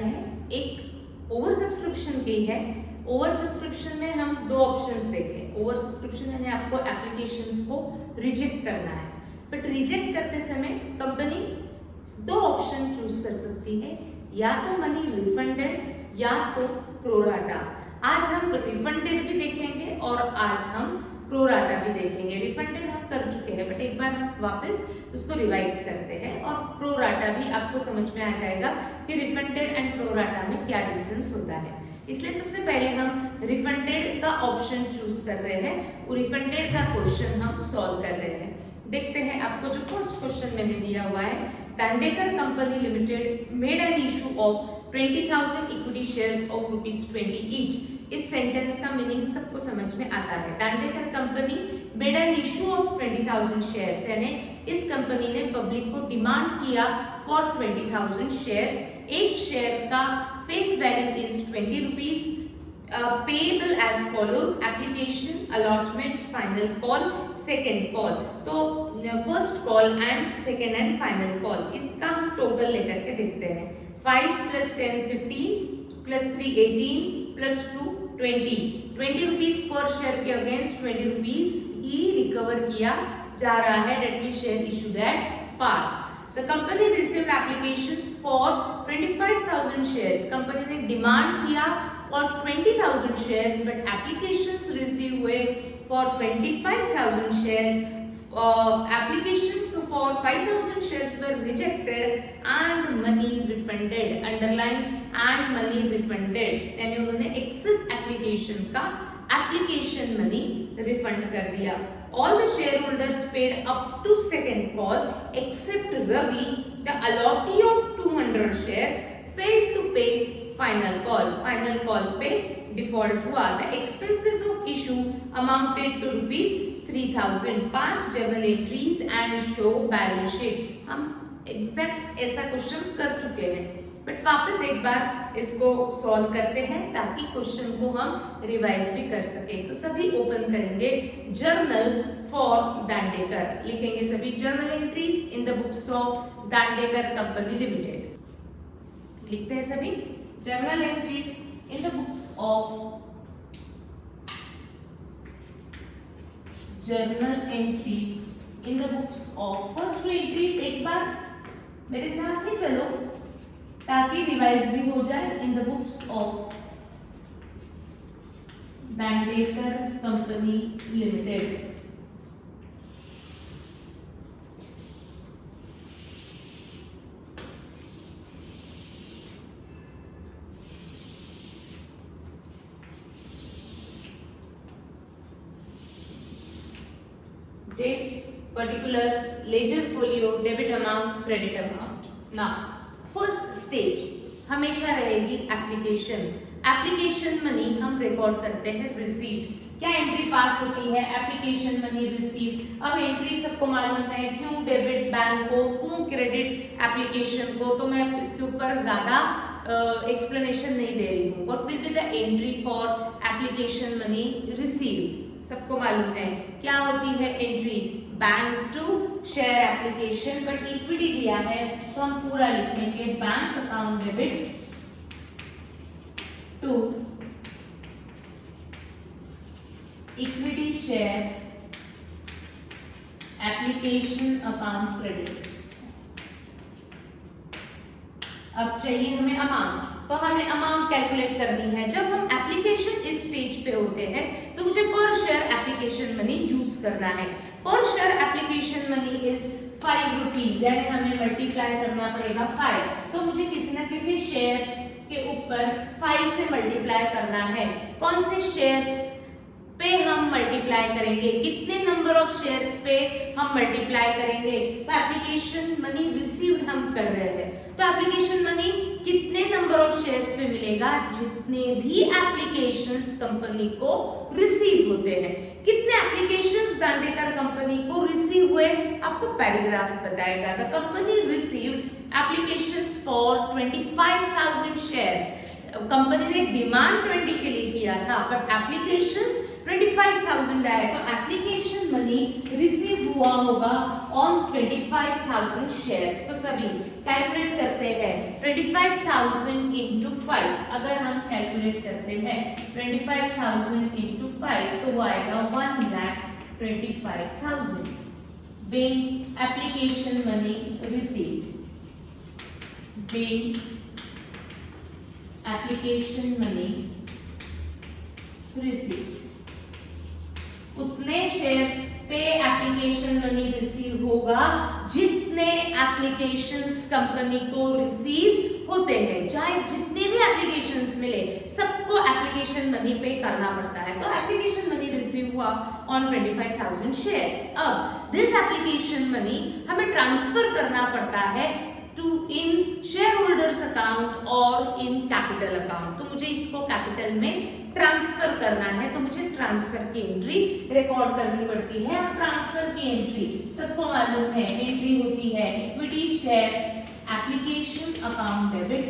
हैं, एक over subscription की है। ओवर सब्सक्रिप्शन में हम दो ऑप्शंस देखें। ओवर सब्सक्रिप्शन यानी आपको एप्लीकेशंस को रिजेक्ट करना है, बट रिजेक्ट करते समय कंपनी दो ऑप्शन चूज कर सकती है, या तो मनी रिफंडेड या तो प्रोराटा। आज हम रिफंडेड भी देखेंगे और आज हम प्रोराटा भी देखेंगे। रिफंडेड हम कर चुके हैं, बट एक बार हम वापस उसको रिवाइज करते हैं और प्रोराटा भी आपको समझ में आ जाएगा कि रिफंडेड एंड प्रोराटा में क्या डिफरेंस होता है। इसलिए सबसे पहले हम रिफंडेड का ऑप्शन चूज कर रहे हैं और रिफंडेड का क्वेश्चन हम सॉल्व कर रहे हैं। देखते हैं, आपको जो फर्स्ट क्वेश्चन मैंने दिया हुआ है, Dandekar company limited made an issue of 20,000 equity shares of ₹20 each. इस सेंटेंस का मीनिंग सबको समझ में आता है। Dandekar company made an issue of 20,000 shares, यानी इस कंपनी ने पब्लिक को डिमांड किया फॉर 20,000 शेयर्स। एक शेयर का face value is ₹20, payable as follows, application, allotment, final call, second call. तो first call and second and final call, इनका हम टोटल लेकर के देखते हैं। 5 + 10 15 + 3 18 + 2 20 ₹20 पर शेयर के अगेंस्ट ₹20 ही रिकवर किया जा रहा है, that means share issued at par. The company received applications for 25,000 shares. Company ने डिमांड किया for 20,000 shares, but applications receive हुए for 25,000 shares. Applications for 5,000 shares were rejected and money refunded. Underline and money refunded, यानी उन्होंने excess application का application money refund कर दिया। All the shareholders paid up to second call except Ravi, the allottee of 200 shares, failed to pay final call. Final call पे default हुआ। The expenses of issue amounted to ₹3,000. Pass journal entries and show balance sheet. हम exact ऐसा question कर चुके हैं, but वापस एक बार इसको सॉल्व करते हैं ताकि क्वेश्चन को हम रिवाइज भी कर सके। तो सभी ओपन करेंगे जर्नल फॉर दांडेकर, लिखेंगे सभी journal entries in the books of Dandekar company limited. लिखते हैं सभी journal entries in the books of journal entries in the books of. First entries एक बार मेरे साथ ही चलो ताकि रिवाइज भी हो जाए। In the books of Dandekar company limited. Date, particulars, ledger folio, debit amount, credit amount. Now, first stage हमेशा रहेगी एप्लीकेशन। एप्लीकेशन मनी हम रिकॉर्ड करते हैं रिसीव्ड। क्या एंट्री पास होती है? Application money received. अब एंट्री सबको मालूम है, क्यों डेबिट बैंक को, क्यों क्रेडिट एप्लीकेशन को, तो मैं इसके ऊपर ज्यादा एक्सप्लेनेशन नहीं दे रही हूँ। What will be the entry for application money received? सबको मालूम है क्या होती है entry? Bank to share application, but equity दिया है तो हम पूरा लिखेंगे bank account debit to equity share application account credit. अब चाहिए हमें अमाउंट, तो हमें अमाउंट कैलकुलेट करनी है। जब हम एप्लीकेशन इस स्टेज पे होते हैं तो मुझे पर शेयर एप्लीकेशन मनी यूज करना है। पर शेयर एप्लीकेशन मनी इज ₹5, यानी हमें मल्टीप्लाई करना पड़ेगा 5। तो मुझे किसी ना किसी शेयर्स के ऊपर 5 से मल्टीप्लाई करना है। कौन से शेयर्स पे हम मल्टीप्लाई करेंगे? कितने नंबर ऑफ शेयर्स पे हम मल्टीप्लाई करेंगे? तो एप्लीकेशन मनी रिसीव्ड हम कर रहे हैं, तो एप्लीकेशन मनी कितने नंबर ऑफ शेयर्स पे मिलेगा? जितने भी एप्लीकेशंस कंपनी को रिसीव होते हैं। कितने एप्लीकेशंस दांडेकर कंपनी को रिसीव हुए आपको पैराग्राफ बताएगा। The company received applications for 25,000 shares. Company ने डिमांड 20 के लिए किया था, बट एप्लीकेशंस 25,000 आए, तो एप्लीकेशन मनी रिसीव हुआ होगा ऑन 25,000 शेयर्स। तो सभी कैलकुलेट करते हैं 25,000 × 5 अगर हम कैलकुलेट करते हैं 25,000 into 5 तो वो आएगा 1,25,000 being application money received, being application money received, उतने शेयर्स पे एप्लीकेशन मनी रिसीव होगा जितने एप्लीकेशंस कंपनी को रिसीव होते हैं। चाहे जितने भी एप्लीकेशंस मिले सबको एप्लीकेशन मनी पे करना पड़ता है। तो एप्लीकेशन मनी रिसीव हुआ ऑन 25,000 शेयर्स। अब दिस एप्लीकेशन मनी हमें ट्रांसफर करना पड़ता है to in share holders account और इन कैपिटल अकाउंट। तो मुझे इसको कैपिटल में ट्रांसफर करना है तो मुझे ट्रांसफर की एंट्री रिकॉर्ड करनी पड़ती है। अब ट्रांसफर की एंट्री सबको मालूम है, एंट्री होती है equity share application account debit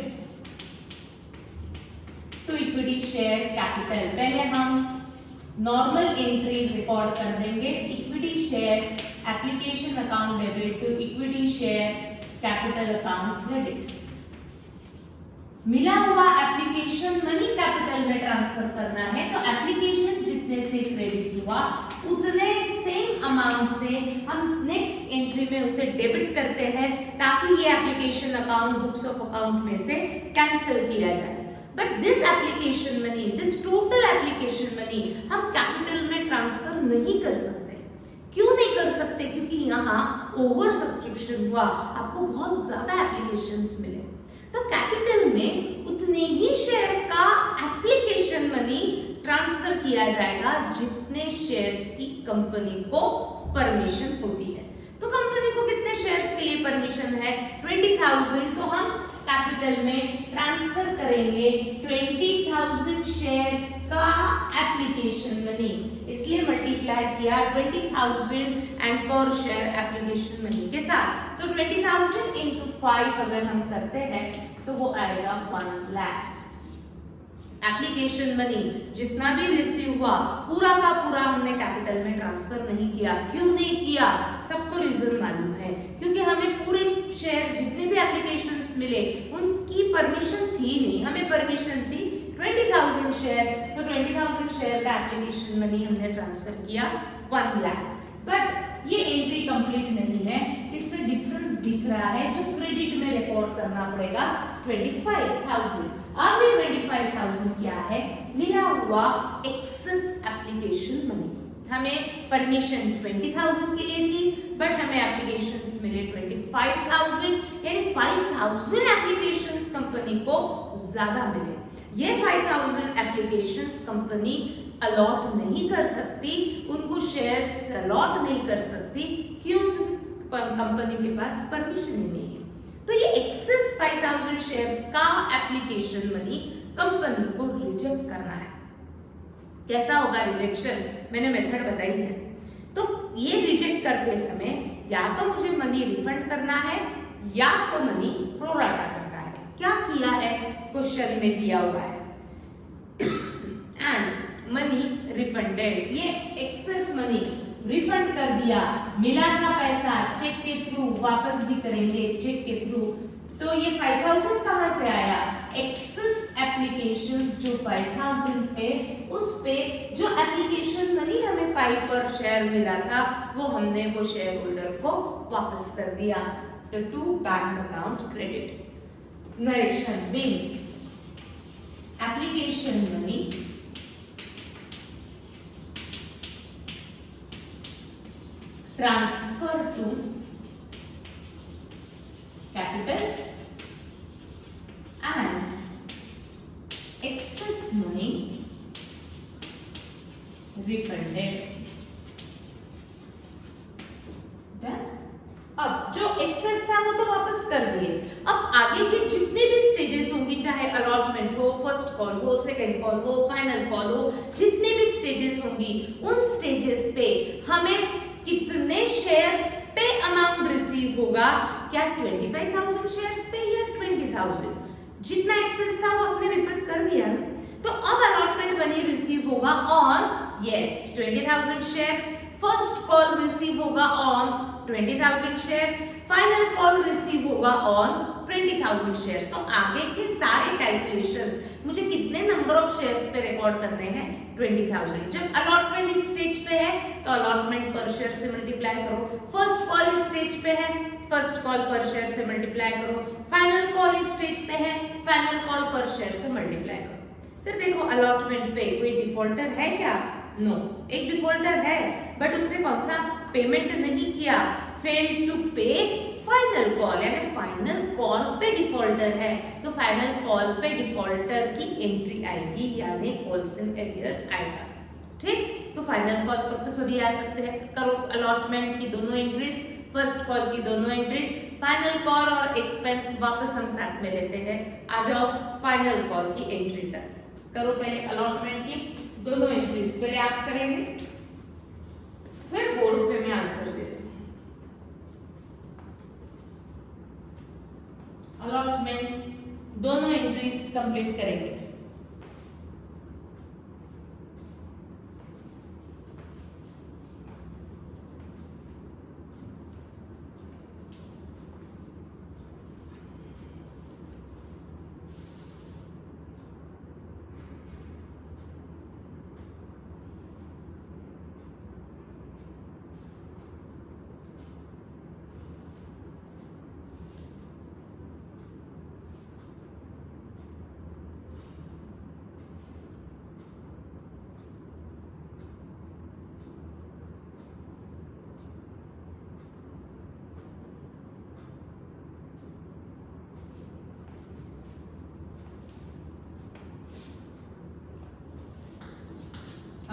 to equity share capital. पहले हम नॉर्मल एंट्री रिकॉर्ड कर देंगे, equity share application account debit to equity share capital account credit. मिला हुआ एप्लीकेशन मनी कैपिटल में ट्रांसफर करना है तो एप्लीकेशन जितने से क्रेडिट हुआ उतने सेम अमाउंट से हम नेक्स्ट एंट्री में उसे डेबिट करते हैं ताकि ये application account books of account में से कैंसिल किया जाए। But this application money, this total application money हम कैपिटल में ट्रांसफर नहीं कर सकते। क्यों नहीं कर सकते? क्योंकि यहाँ ओवर सब्सक्रिप्शन हुआ, आपको बहुत ज्यादा एप्लीकेशंस मिले तो कैपिटल में उतने ही शेयर का एप्लीकेशन मनी ट्रांसफर किया जाएगा जितने शेयर्स की कंपनी को परमिशन होती है। तो कंपनी को कितने शेयर्स के लिए परमिशन है? 20,000। तो हम कैपिटल में ट्रांसफर करेंगे 20,000 शेयर्स का एप्लीकेशन मनी, इसलिए मल्टीप्लाई किया 20,000 एंड पर शेयर एप्लीकेशन मनी के साथ। तो 20,000 into 5 अगर हम करते हैं तो वो आएगा 1 लाख। एप्लीकेशन मनी जितना भी रिसीव हुआ पूरा का पूरा हमने कैपिटल में ट्रांसफर नहीं किया। क्यों नहीं किया? सबको रीजन मालूम है, क्योंकि हमें पूरे शेयर्स जितने भी एप्लीकेशंस मिले उनकी परमिशन थी नहीं, हमें परमिशन थी 20,000 शेयर्स। तो 20,000 शेयर का एप्लीकेशन मनी हमने ट्रांसफर किया 1 लाख। बट ये एंट्री कंप्लीट नहीं है, इसमें डिफरेंस दिख रहा है जो क्रेडिट में रिकॉर्ड करना पड़ेगा 25,000। अब ये 25,000 क्या है? मिला हुआ एक्सेस एप्लीकेशन मनी। हमें परमिशन 20,000 के लिए थी बट हमें एप्लीकेशंस मिले 25,000, यानी 5,000 एप्लीकेशंस कंपनी को ज्यादा मिले। ये 5,000 एप्लीकेशंस कंपनी अलॉट नहीं कर सकती, उनको शेयर्स अलॉट नहीं कर सकती। क्यों? कंपनी के पास परमिशन ही नहीं है। तो ये एक्सेस 5,000 शेयर्स का एप्लीकेशन मनी कंपनी को रिजेक्ट करना है। कैसा होगा रिजेक्शन? मैंने मेथड बताई है। तो ये रिजेक्ट करते समय या तो मुझे मनी रिफंड करना है या तो मनी प्रोराटा करना है। क्या किया है? क्वेश्चन में दिया हुआ है एंड मनी रिफंडेड, ये एक्सेस मनी रिफंड कर दिया। मिला था पैसा चेक के थ्रू, वापस भी करेंगे चेक के थ्रू। तो ये 5,000 कहां से आया? एक्सेस एप्लीकेशंस जो 5,000 थे उस पे जो एप्लीकेशन मनी हमें 5 पर शेयर मिला था वो हमने वो शेयर होल्डर को वापस कर दिया। तो to bank account credit. Narration बिल application money transfer to capital and excess money refunded. अब जो एक्सेस था वो तो वापस कर दिए। अब आगे के जितने भी स्टेजेस होंगी, चाहे अलॉटमेंट हो, फर्स्ट कॉल हो, सेकंड कॉल हो, फाइनल कॉल हो, जितने भी स्टेजेस होंगी उन स्टेजेस पे हमें कितने शेयर्स पे अमाउंट रिसीव होगा? क्या 25,000 शेयर्स पे या 20,000? जितना एक्सेस था वो आपने रिफंड कर दिया ना। तो अब अलॉटमेंट मनी रिसीव होगा on 20,000 shares. First call receive होगा on 20,000 shares, final call receive होगा ऑन 20,000 शेयर्स। तो आगे के सारे कैलकुलेशंस मुझे कितने नंबर ऑफ शेयर्स पे रिकॉर्ड करने हैं 20,000। जब अलॉटमेंट इस स्टेज पे है तो अलॉटमेंट पर शेयर से मल्टीप्लाई करो, फर्स्ट कॉल इस स्टेज पे है फर्स्ट कॉल पर शेयर से मल्टीप्लाई करो, फाइनल कॉल इस स्टेज पे है फाइनल कॉल पर शेयर से मल्टीप्लाई करो। फिर देखो अलॉटमेंट पे कोई डिफॉल्टर है क्या? नो, एक डिफॉल्टर है बट उसने कौन सा पेमेंट नहीं किया, फेल टू पे फाइनल कॉल, यानी फाइनल कॉल पे डिफॉल्टर है तो फाइनल कॉल पे डिफॉल्टर की एंट्री आएगी यानी कॉल्स इन एरियर्स आएगा। ठीक, तो फाइनल कॉल तक तो सभी आ सकते हैं। करो अलॉटमेंट की दोनों एंट्रीज, फर्स्ट कॉल की दोनों एंट्रीज, फाइनल कॉल और एक्सपेंस वापस हम साथ में लेते हैं। आ जाओ फाइनल कॉल की एंट्री तक। करो पहले अलॉटमेंट की दोनों एंट्रीज, पहले आप करेंगे फिर बोर्ड पे मैं आंसर दे दूंगी। अलॉटमेंट दोनों एंट्रीज कंप्लीट करेंगे।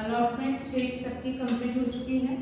अलॉटमेंट स्टेज सबकी कंप्लीट हो चुकी है।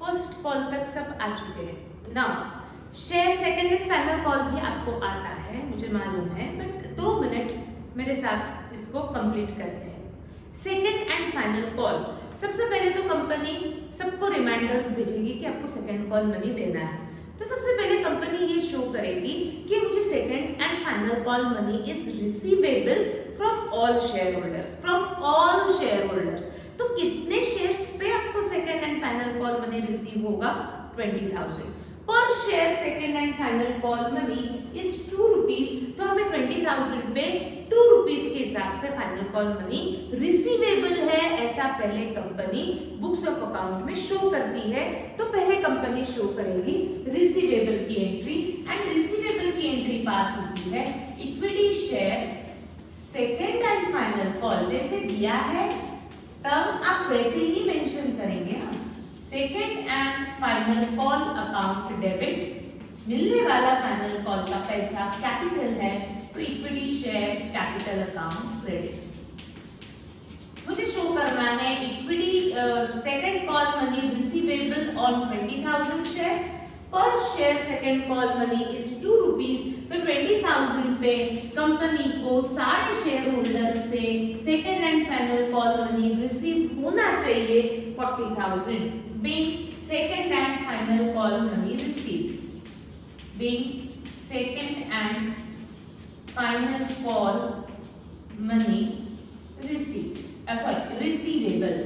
फर्स्ट कॉल तक सब आ चुके हैं। Now share second and final call भी आपको आता है, मुझे मालूम है, बट 2 मिनट मेरे साथ इसको कंप्लीट करते हैं। सेकंड एंड फाइनल कॉल, सबसे पहले तो कंपनी सबको रिमाइंडर्स भेजेगी कि आपको सेकंड कॉल मनी देना है। तो सबसे पहले कंपनी ये शो करेगी कि मुझे second and final call money is receivable from all share holders, तो कितने शेयर्स पे आपको second and final call money receive होगा? 20,000 पर share second and final call money is 2 rupees, तो हमें 20,000 पे 2 रुपीज के हिसाब से फाइनल कॉल मनी रिसीवेबल है, ऐसा पहले कंपनी बुक्स ऑफ अकाउंट में शो करती है। तो पहले कंपनी शो करेगी रिसीवेबल की एंट्री, एंड रिसीवेबल की एंट्री पास होती है equity share second and final call, जैसे दिया है टर्म आप वैसे ही मेंशन करेंगे। हम second and final call account debit, मिलने वाला फाइनल कॉल का पैसा कैपिटल है, तो equity share capital account credit. मुझे शो करना है equity second call money receivable on 20,000 shares, per share second call money is 2 rupees, तो 20,000 पे कंपनी को सारे शेयर होल्डर से second and final call money receive होना चाहिए 40,000, being second and final call money received, being second and final call money received, receivable,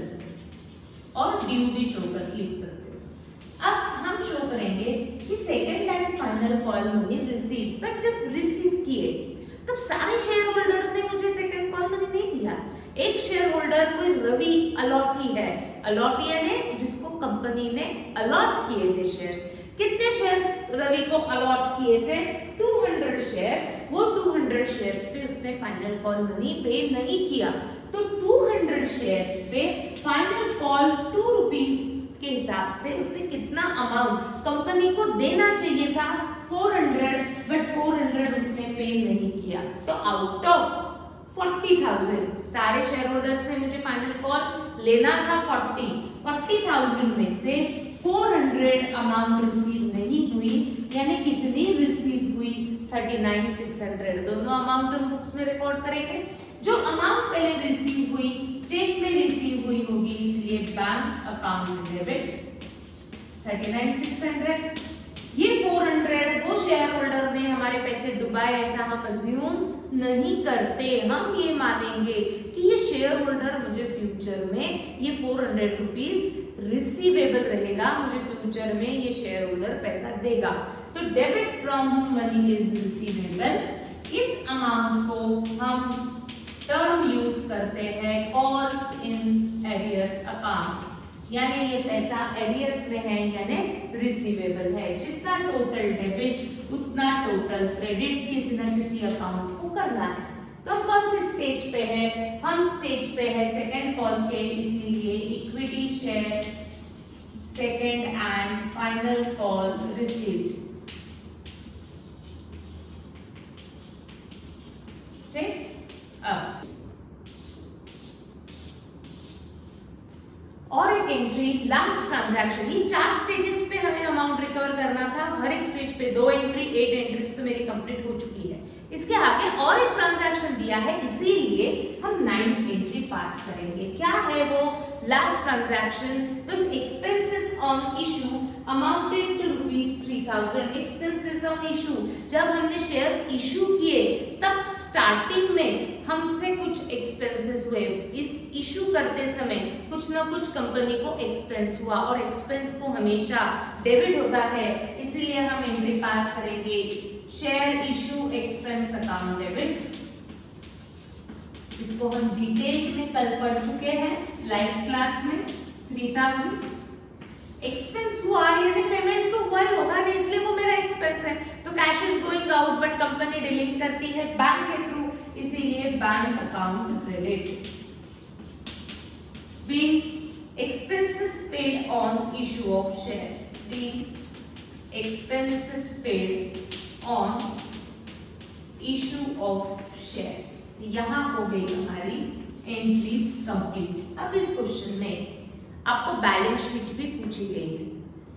और due भी show कर लिख सकते हो। अब हम शो करेंगे कि second and final call money receive, but जब रिसीव किए तब सारे शेयर होल्डर ने मुझे सेकंड कॉल मनी नहीं दिया। एक शेयर होल्डर कोई रवि अलॉटी है, अलॉटी यानी जिसको कंपनी ने अलॉट किए थे शेयर्स। कितने शेयर्स रवि को अलॉट किए थे? 200 शेयर्स। वो 200 शेयर्स पे उसने फाइनल कॉल मनी पे नहीं किया, तो 200 शेयर्स पे फाइनल कॉल 2 रुपीज के हिसाब से उसने कितना अमाउंट कंपनी को देना चाहिए था? 400, बट 400 उसने पे नहीं किया। तो आउट ऑफ 40,000 सारे शेयर होल्डर से मुझे फाइनल कॉल लेना था 40,000 में से 400 अमाउंट रिसीव नहीं हुई, यानी कितनी रिसीव हुई? 39,600। दोनों अमाउंट हम बुक्स में रिकॉर्ड करेंगे। जो अमाउंट पहले रिसीव हुई चेक में रिसीव हुई होगी, इसलिए बैंक अकाउंट डेबिट 39,600। ये 400 वो शेयर होल्डर ने हमारे पैसे डुबाए, ऐसा हम अज्यूम नहीं करते। हम ये मानेंगे कि ये शेयर होल्डर मुझे फ्यूचर में ये 400 रुपीज रिसीवेबल रहेगा, मुझे फ्यूचर में ये शेयर होल्डर पैसा देगा। तो debit from home money is receivable. इस अमाउंट को हम टर्म यूज करते हैं कॉल्स इन एरियर्स अकाउंट, यानी ये पैसा एरियर्स में है यानी रिसीवेबल है। जितना टोटल डेबिट उतना टोटल क्रेडिट किसी न किसी अकाउंट को करना है। तो हम कौन से स्टेज पे है? हम स्टेज पे है सेकंड कॉल पे, इसीलिए equity share second and final call received. ठीक, अब और एक एंट्री लास्ट ट्रांजैक्शन। ये 4 स्टेजेस पे हमें अमाउंट रिकवर करना था, हर एक स्टेज पे 2 एंट्री 8 एंट्रीज तो मेरी कंप्लीट हो चुकी है। इसके आगे और एक ट्रांजैक्शन दिया है, इसीलिए हम 9th एंट्री पास करेंगे। क्या है वो लास्ट ट्रांजैक्शन? तो expenses on issue amounted to ₹3,000। Expenses on issue, जब हमने शेयर्स इशू किए तब स्टार्टिंग में हमसे कुछ एक्सपेंसेस हुए। इस इशू करते समय कुछ ना कुछ कंपनी को एक्सपेंस हुआ, और एक्सपेंस को हमेशा डेबिट होता है, इसीलिए हम एंट्री पास करेंगे share issue expense account debit. इसको हम डिटेल में कल पढ़ चुके हैं लाइव क्लास में। 3,000 एक्सपेंस हुआ, यानी पेमेंट तो हुआ ही होगा नहीं, इसलिए वो मेरा एक्सपेंस है। तो cash is going out, but company dealing करती है बैंक के थ्रू, इसीलिए bank account credit. Being expenses paid on issue of shares, being expenses paid on issue of shares. यहाँ हो गई हमारी एंट्रीज कंप्लीट। अब इस क्वेश्चन में आपको बैलेंस शीट भी पूछी गई है।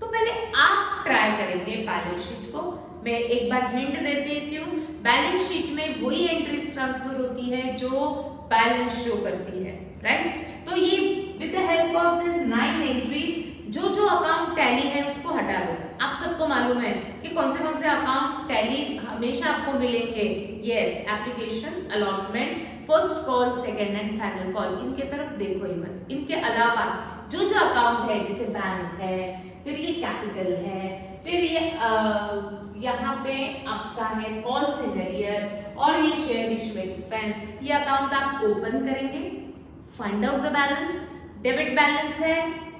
तो पहले आप ट्राई करेंगे बैलेंस शीट को। मैं एक बार हिंट दे देती हूँ, बैलेंस शीट में वही एंट्रीज ट्रांसफर होती है जो बैलेंस शो करती है, राइट। तो ये with the help of this 9 entries जो अकाउंट टैली है उसको हटा दो। आप सबको मालूम है कि कौन से अकाउंट टैली हमेशा आपको मिलेंगे। Yes, application, allotment, first call, second and final call, इनके तरफ देखो ही मत। इनके अलावा जो अकाउंट है, जैसे बैंक है, फिर ये कैपिटल है, फिर ये यहाँ पे आपका है कॉल सिनेरियर्स और ये शेयर इशू एक्सपेंस, ये अकाउंट आप ओपन करेंगे, find out the balance. Debit balance है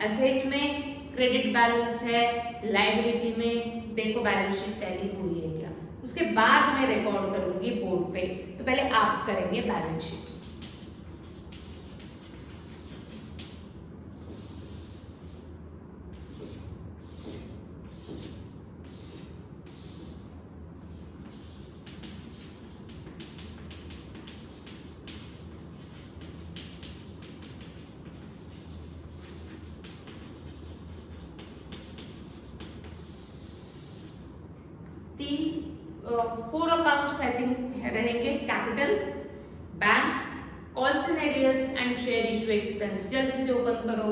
एसेट में, क्रेडिट बैलेंस है लायबिलिटी में, देखो बैलेंस शीट टैली हुई है क्या। उसके बाद मैं रिकॉर्ड करूंगी बोर्ड पे। तो पहले आप करेंगे balance sheet. Four accounts I think रहेंगे, capital, bank, call in arrears and share issue expense. जल्दी से ओपन करो,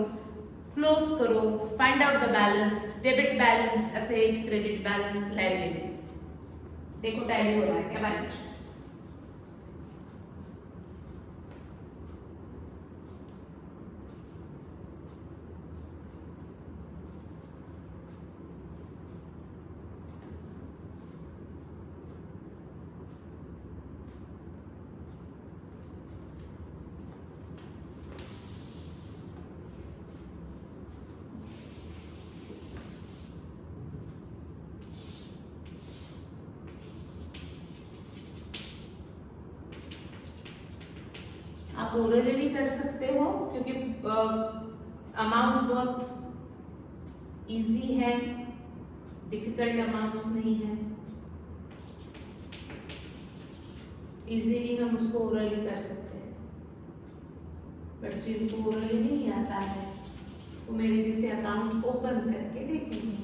क्लोज करो, find out the balance, debit balance, asset, credit balance, liability. देखो टैली हो रहा है क्या बैलेंस शीट। आप ओरली भी कर सकते हो क्योंकि अमाउंट्स बहुत इजी है, डिफिकल्ट अमाउंट्स नहीं है, इजीली हम उसको ओरली कर सकते हैं। बट जिनको ओरली नहीं आता है वो मेरे जैसे अकाउंट ओपन करके देखेंगे।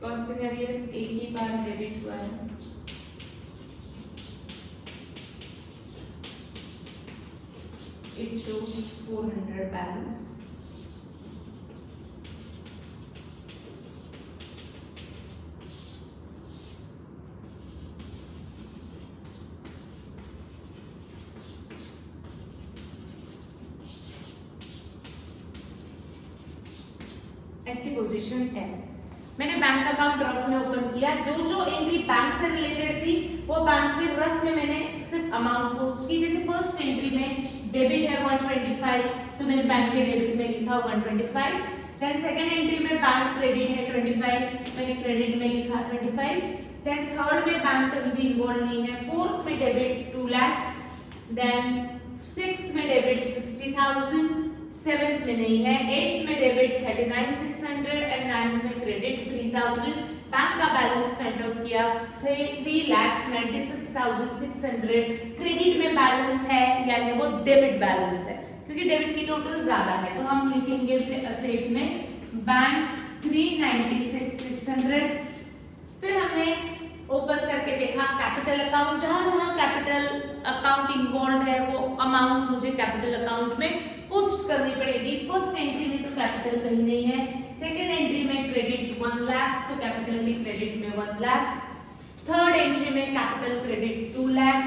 कॉल सिनेरियर्स एक ही बार डेबिट हुआ है, it shows 400 balance. ऐसी पोजीशन है। मैंने बैंक अकाउंट रफ में ओपन किया, जो एंट्री बैंक से रिलेटेड थी वो बैंक में रफ में मैंने सिर्फ अमाउंट पोस्ट की। जैसे फर्स्ट एंट्री में डेबिट है 125, तो मैंने बैंक के डेबिट में लिखा 125। देन सेकंड एंट्री में बैंक क्रेडिट है 25, मैंने क्रेडिट में लिखा 25। देन थर्ड में बैंक कभी भी इन्वॉल्व नहीं है। फोर्थ में डेबिट 2 lakhs, देन सिक्स्थ में डेबिट 60,000, सेवेंथ में नहीं है, एट्थ में डेबिट 39,600 एंड नाइन्थ में क्रेडिट 3,000। बैंक का बैलेंस फाइंड आउट किया 3,96,600। क्रेडिट में बैलेंस है यानी वो डेबिट बैलेंस है, क्योंकि डेबिट की टोटल ज्यादा है तो हम लिखेंगे उसे असेट में बैंक 396,600। फिर हमने ओपन करके देखा कैपिटल अकाउंट, जहां जहां कैपिटल अकाउंट इन्वॉल्व है वो अमाउंट मुझे कैपिटल अकाउंट में पोस्ट करनी पड़ेगी। फर्स्ट एंट्री में तो कैपिटल कहीं नहीं है, सेकेंड एंट्री में क्रेडिट 1 लाख तो कैपिटल में क्रेडिट में 1 लाख, थर्ड एंट्री में कैपिटल क्रेडिट 2 लाख,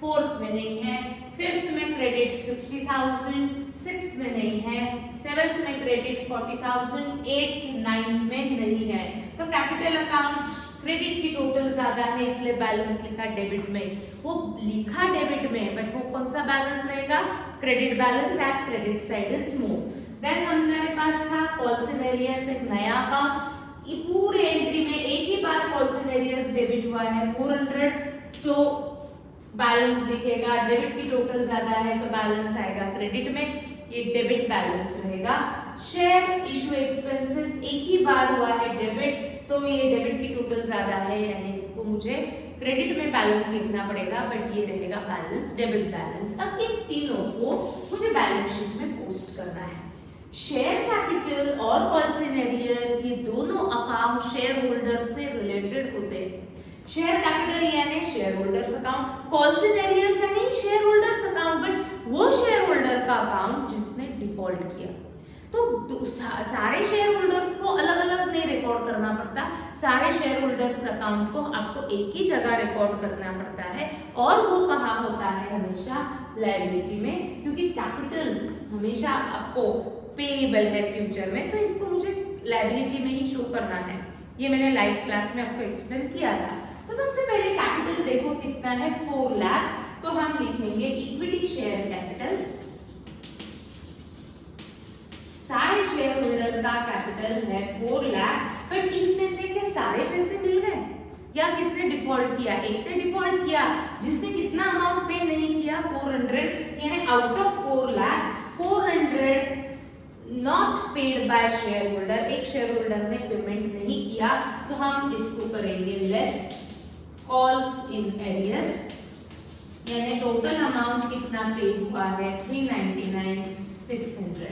फोर्थ में नहीं है, फिफ्थ में क्रेडिट 60,000, सिक्स्थ में नहीं है, सेवेंथ में क्रेडिट 40,000, एट्थ नाइन्थ में नहीं है। तो कैपिटल अकाउंट क्रेडिट की टोटल ज्यादा है इसलिए बैलेंस लिखा डेबिट में। वो लिखा डेबिट में बट वो कौन सा बैलेंस रहेगा? Credit balance as credit side is more. Then हमारे पास था कॉल्स एंड एरियर्स, एक नया अकाउंट। ये पूरे एंट्री में एक ही बार कॉल्स एंड एरियर्स डेबिट हुआ है 400, तो बैलेंस दिखेगा। डेबिट की टोटल ज्यादा है तो बैलेंस आएगा क्रेडिट में, ये डेबिट बैलेंस रहेगा। शेयर इशू एक्सपेंसेस एक ही बार हुआ है डेबिट, तो ये डेबिट की टोटल ज्यादा है यानी इसको मुझे क्रेडिट में बैलेंस लिखना पड़ेगा, बट ये रहेगा बैलेंस डेबिट बैलेंस। अब इन तीनों को मुझे बैलेंस शीट में पोस्ट करना है। शेयर कैपिटल और कॉल्स एंड एरियर्स ये दोनों अकाउंट शेयर होल्डर्स से रिलेटेड होते हैं। शेयर कैपिटल यानी share holders account, calls and arrears यानी शेयर होल्डर्स अकाउंट, बट वो शेयर होल्डर का अकाउंट जिसने डिफॉल्ट किया। तो सारे शेयर होल्डर्स को अलग अलग नहीं रिकॉर्ड करना पड़ता, सारे शेयर होल्डर्स अकाउंट को आपको एक ही जगह रिकॉर्ड करना पड़ता है। और वो कहाँ होता है? हमेशा लायबिलिटी में, क्योंकि कैपिटल हमेशा आपको पेएबल है फ्यूचर में, तो इसको मुझे लायबिलिटी में ही शो करना है। ये मैंने लाइव क्लास में आपको एक्सप्लेन किया था। तो सबसे पहले कैपिटल देखो कितना है 4 लाख, तो हम लिखेंगे इक्विटी शेयर कैपिटल। सारे शेयर होल्डर का कैपिटल है 4 लाख, बट इसमें से क्या सारे पैसे मिल गए या किसने डिफॉल्ट किया? एक ने डिफॉल्ट किया, जिसने कितना अमाउंट पे नहीं किया 400, यानी out of 4 lakh 400 not paid by share holder, एक शेयर होल्डर ने पेमेंट नहीं किया, तो हम इसको करेंगे लेस कॉल्स इन एरियर्स, यानी टोटल अमाउंट कितना पे हुआ है 399,600।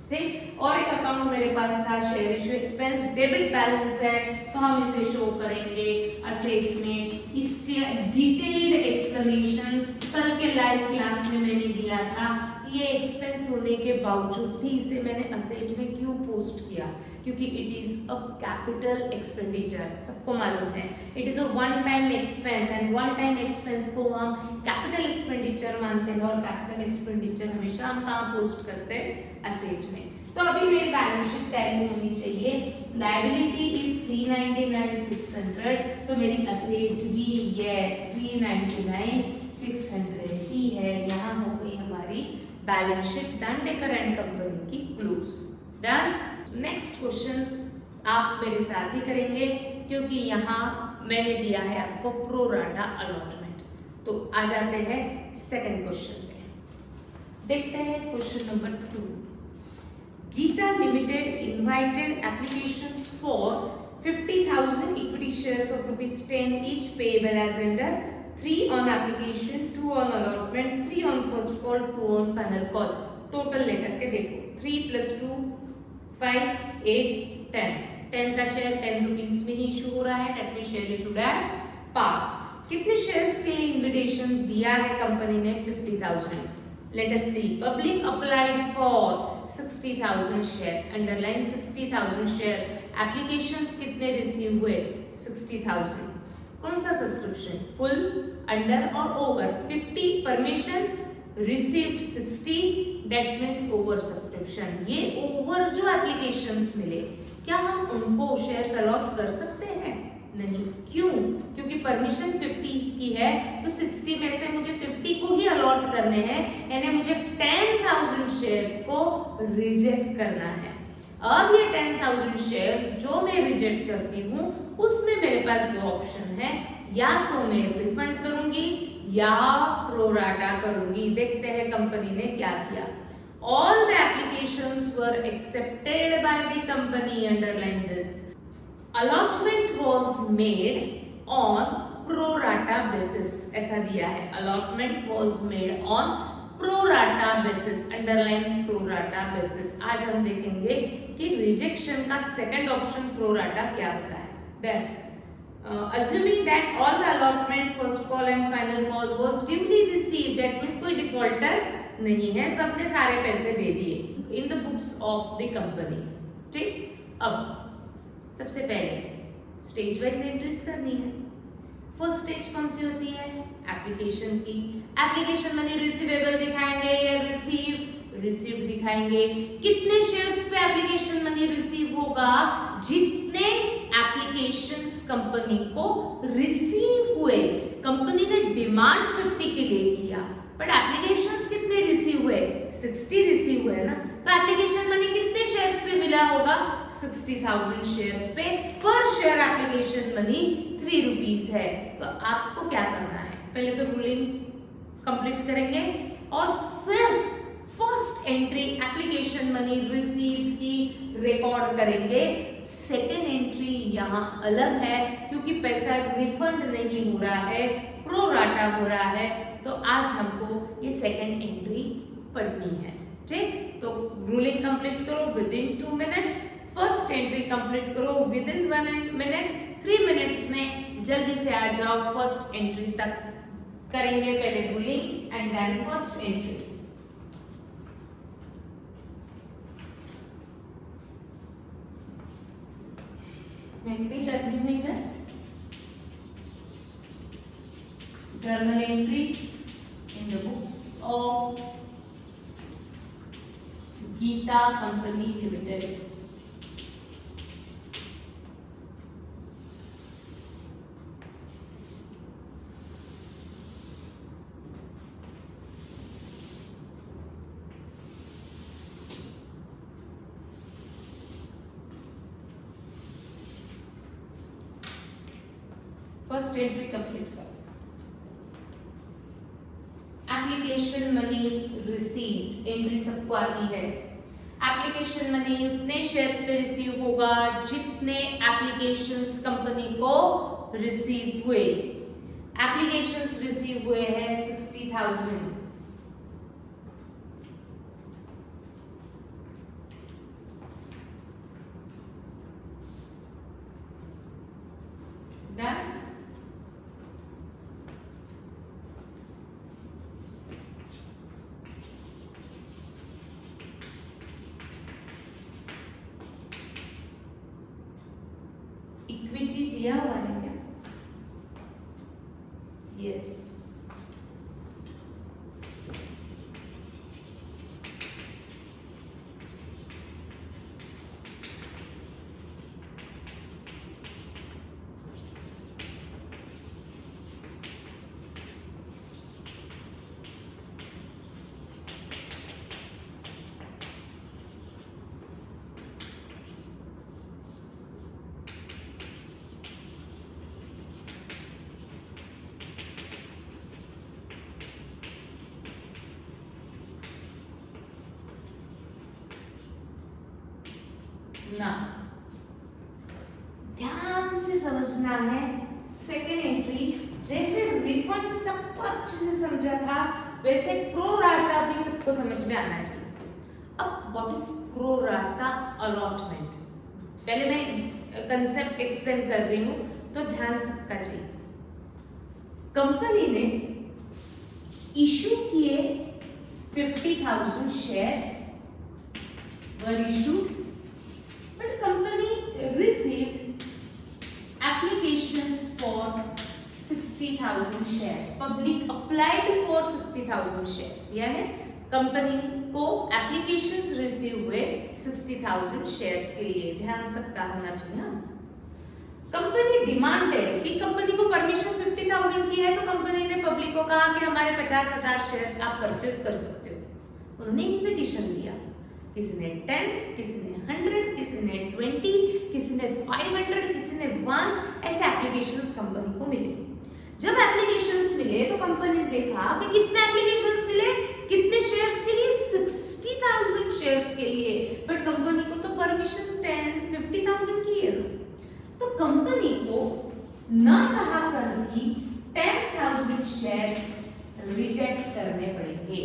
ठीक, और एक अकाउंट मेरे पास था share issue expense, debit balance है, तो हम इसे शो करेंगे असेट में। इसके डिटेल्ड एक्सप्लेनेशन कल के लाइव क्लास में मैंने दिया था। ये एक्सपेंस होने के बावजूद भी इसे मैंने असेट में क्यों पोस्ट किया? क्योंकि it is a capital expenditure, सबको मालूम है it is a one time expense, and one time expense को हम कैपिटल एक्सपेंडिचर मानते हैं, और कैपिटल एक्सपेंडिचर हमेशा हम कहाँ पोस्ट करते हैं? असेट में। तो अभी मेरी बैलेंस शीट टैली होनी चाहिए। लायबिलिटी इज 399,600, तो मेरी असेट भी यस 399,600 ही है। यहाँ हो गई हमारी balance sheet done, decker and company की क्लोज डन। नेक्स्ट क्वेश्चन आप मेरे साथ ही करेंगे, क्योंकि यहाँ मैंने दिया है आपको प्रो राटा अलॉटमेंट। तो आ जाते हैं सेकंड क्वेश्चन पे, देखते हैं question number 2। Geeta limited invited applications for 50,000 equity shares of ₹10 each payable as under 3 on application, 2 on allotment, 3 on first call, 2 on final call। Total लेकर के देखो 3 + 2 5 8 10 10 का शेयर 10 रुपीज में ही इशू हो रहा है, that means share issued at par. कितने shares के लिए इनविटेशन दिया है कंपनी ने? 50,000। Let us see, public applied for 60,000 shares, underline 60,000 shares. Applications कितने रिसीव हुए? 60,000। कौन सा सब्सक्रिप्शन? फुल, अंडर और over. 50 permission, received 60, that means over subscription. ये ओवर जो एप्लीकेशंस मिले, क्या हम उनको शेयर्स अलॉट कर सकते हैं? नहीं। क्यों? क्योंकि परमिशन 50 की है, तो 60 में से मुझे 50 को ही अलॉट करने हैं, यानी मुझे 10,000 शेयर्स को रिजेक्ट करना है। अब ये 10,000 शेयर्स जो मैं रिजेक्ट करती हूँ, उसमें मेरे पास दो ऑप्शन है, या तो मैं रिफंड करूंगी या प्रोराटा करूंगी। देखते हैं कंपनी ने क्या किया। All the applications were accepted by the company, underline this. Allotment was made on pro rata basis, ऐसा दिया है। Allotment was made on pro rata basis, underline pro rata basis. आज हम देखेंगे कि रिजेक्शन का सेकंड ऑप्शन प्रोराटा क्या होता है। Then assuming that all the allotment, first call and final call was duly received, that means कोई डिफॉल्टर नहीं है, सबने सारे पैसे दे दिए in the books of the company। ठीक, अब सबसे पहले स्टेज वाइज एंट्रीज करनी है। फर्स्ट स्टेज कौन सी होती है? एप्लीकेशन की। एप्लीकेशन मनी रिसीवेबल दिखाएंगे या रिसीव्ड दिखाएंगे। कितने शेयर्स पे एप्लीकेशन मनी रिसीव होगा? जितने एप्लीकेशंस कंपनी को रिसीव हुए। कंपनी ने डिमांड 50 के लिए किया, बट एप्लीकेशंस कितने रिसीव हुए? 60 रिसीव हुए ना, तो एप्लीकेशन मनी कितने शेयर्स पे मिला होगा? 60,000 शेयर्स पे। पर शेयर एप्लीकेशन मनी 3 रुपीज है। तो आपको क्या करना है? पहले तो रूलिंग कंप्लीट करेंगे और सिर्फ first entry application money received की रिकॉर्ड करेंगे। सेकेंड एंट्री यहाँ अलग है क्योंकि पैसा रिफंड नहीं हो रहा है, प्रोराटा हो रहा है। तो आज हमको ये सेकेंड एंट्री पढ़नी है। ठीक, तो रूलिंग कंप्लीट करो with in 2 minutes, first entry complete करो विद इन 1 मिनट, 3 मिनट्स में जल्दी से आ जाओ फर्स्ट एंट्री तक। करेंगे पहले ruling and then first entry. Journal entries in the books of Geeta Company Limited। First entry complete करो। एप्लीकेशन मनी रिसीव्ड, एंट्री सबको आती है। एप्लीकेशन मनी उतने शेयर्स पे रिसीव होगा जितने एप्लीकेशंस कंपनी को रिसीव हुए। एप्लीकेशंस रिसीव हुए हैं 60,000। डन। इक्विटी दिया हुआ है क्या? यस। ना, ध्यान से समझना है सेकेंड एंट्री। जैसे रिफंड सबको अच्छे से समझा था, वैसे प्रोराटा भी सबको समझ में आना चाहिए। अब व्हाट इज प्रोराटा अलॉटमेंट? पहले मैं कंसेप्ट एक्सप्लेन कर रही हूं तो ध्यान सबका चाहिए। कंपनी ने इशू किए 50,000 shares were issued, but company received applications for 60,000 shares। Public applied for 60,000 shares, यानी कंपनी को एप्लीकेशंस रिसीव हुए 60,000 शेयर्स के लिए। ध्यान सबका होना चाहिए। कंपनी डिमांडेड कि कंपनी को परमिशन 50,000 की है, तो कंपनी ने पब्लिक को कहा कि हमारे 50,000 शेयर्स आप परचेस कर सकते हो। उन्होंने इन्विटेशन दिया, किसी ने 10, किसी ने 100, किसी ने 20, किसी ने 500, किसी ने 1, ऐसे एप्लीकेशंस कंपनी को मिले। जब एप्लीकेशंस मिले तो कंपनी ने देखा कि कितने एप्लीकेशंस मिले, कितने शेयर्स के लिए? 60,000 शेयर्स के लिए। बट कंपनी को तो परमिशन 50,000 की है, तो कंपनी को ना चाह कर भी 10,000 शेयर्स रिजेक्ट करने पड़ेंगे।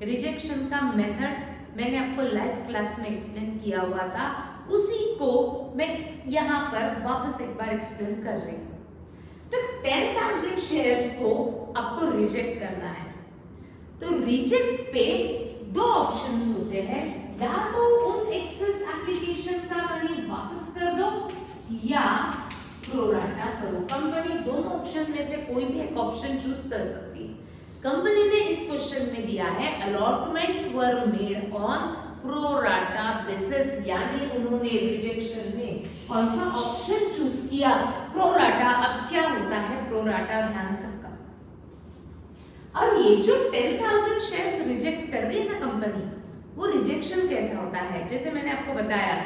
रिजेक्शन का मेथड मैंने आपको लाइव क्लास में एक्सप्लेन किया हुआ था, उसी को मैं यहाँ पर वापस एक बार एक्सप्लेन कर रही हूँ। तो 10,000 शेयर्स को आपको रिजेक्ट करना है। तो रिजेक्ट पे दो ऑप्शंस होते हैं, या तो उन एक्सेस एप्लीकेशन का मनी वापस कर दो या प्रोराटा करो। कंपनी दोनों ऑप्शन में से कोई भी एक ऑप्शन चूज कर सकती है। कंपनी ने इस क्वेश्चन में दिया है allotment were made on pro rata basis, यानी उन्होंने रिजेक्शन में कौन सा ऑप्शन चूज किया, प्रोराटा। अब क्या होता है प्रोराटा, ध्यान सबका। अब ये जो 10,000 शेयर्स रिजेक्ट कर रही है ना कंपनी, वो रिजेक्शन कैसा होता है, जैसे मैंने आपको बताया,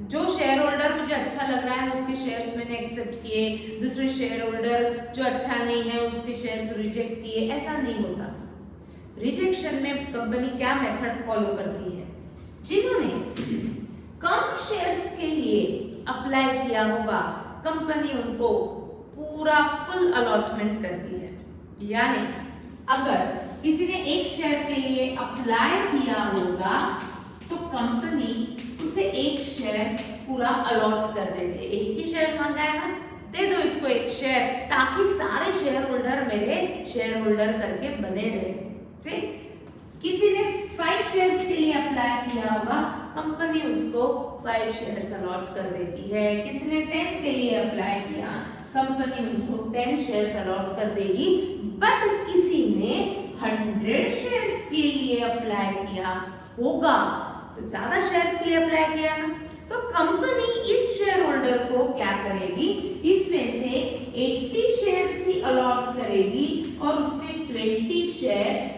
जो शेयर होल्डर मुझे अच्छा लग रहा है उसके शेयर्स मैंने एक्सेप्ट किए, दूसरे शेयर होल्डर जो अच्छा नहीं है उसके शेयर्स रिजेक्ट किए, ऐसा नहीं होता। रिजेक्शन में कंपनी क्या मेथड फॉलो करती है, जिन्होंने कम शेयर्स के लिए अप्लाई किया होगा कंपनी उनको पूरा फुल अलॉटमेंट करती है। यानी अगर किसी ने एक शेयर के लिए अप्लाई किया होगा तो कंपनी उसे एक शेयर पूरा अलॉट कर देते हैं। एक ही शेयर मांगा है ना, दे दो इसको एक शेयर, ताकि सारे शेयर होल्डर मेरे शेयर होल्डर करके बने रहे। ठीक, किसी ने 5 शेयर्स के लिए अप्लाई किया होगा, कंपनी उसको 5 शेयर्स अलॉट कर देती है। किसी ने 10 के लिए अप्लाई किया, कंपनी उनको 10 शेयर्स अलॉट कर देगी। बट किसी ने 100 शेयर्स के लिए अप्लाई किया होगा, तो ज्यादा शेयर्स के लिए अप्लाई किया ना, तो कंपनी इस शेयर होल्डर को क्या करेगी, इसमें से 80 शेयर्स ही अलॉट करेगी और उसमें 20 शेयर्स